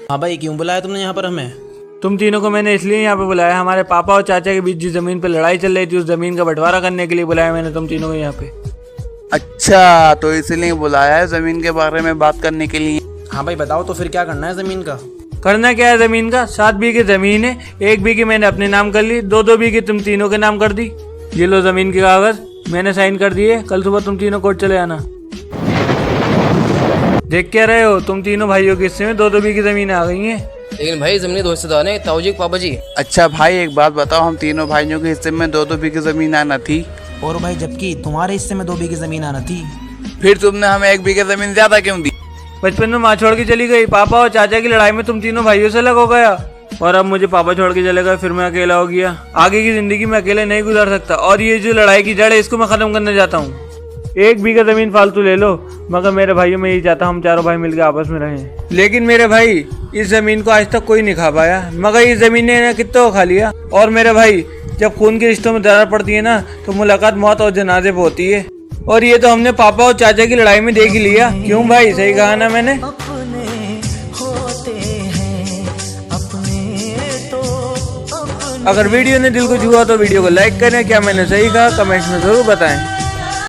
हाँ भाई, क्यों बुलाया तुमने यहाँ पर हमें? तुम तीनों को मैंने इसलिए यहाँ पे बुलाया, हमारे पापा और चाचा के बीच जिस जमीन पे लड़ाई चल रही थी उस जमीन का बंटवारा करने के लिए बुलाया मैंने तुम तीनों को यहाँ पे। अच्छा, तो इसलिए बुलाया है जमीन के बारे में बात करने के लिए। हाँ भाई बताओ तो फिर क्या करना है जमीन का? करना क्या है जमीन का? 7 बीघे जमीन है, 1 बीघे मैंने अपने नाम कर ली, 2 बीघे तुम तीनों के नाम कर दी। ये लो जमीन के कागज, मैंने साइन कर दिए। कल सुबह तुम तीनों कोर्ट चले आना। देख क्या रहे हो, तुम तीनों भाइयों के हिस्से में 2 बीघे जमीन आ गई है। लेकिन भाई जमीनी दोस्त दाने ताऊजी पापा जी। अच्छा भाई, एक बात बताओ, हम तीनों भाइयों के हिस्से में 2 बीघे जमीन आना थी, और भाई जबकि तुम्हारे हिस्से में 2 बीघे जमीन आना थी। फिर तुमने हमें 1 बीघे जमीन ज्यादा क्यों दी? बचपन में माँ छोड़ के चली गई, पापा और चाचा की लड़ाई में तुम तीनों भाइयों से अलग हो गया, और अब मुझे पापा छोड़ के चले गए, फिर मैं अकेला हो गया। आगे की जिंदगी में अकेले नहीं गुजार सकता, और ये जो लड़ाई की जड़ है इसको मैं खत्म करने जाता हूँ। 1 बीघा जमीन फालतू ले लो, मगर मेरे भाइयों में यही चाहता हम चारों भाई मिलकर आपस में रहें। लेकिन मेरे भाई, इस जमीन को आज तक कोई नहीं खा पाया, मगर इस जमीन ने कितना को खा लिया। और मेरे भाई, जब खून के रिश्तों में दरार पड़ती है ना, तो मुलाकात मौत और जनाजे पे होती है, और ये तो हमने पापा और चाचा की लड़ाई में देख ही लिया। क्यों भाई, सही कहा ना मैंने? अगर वीडियो ने दिल को छुआ तो वीडियो को लाइक करें। क्या मैंने सही कहा, कमेंट्स में जरूर बताएं।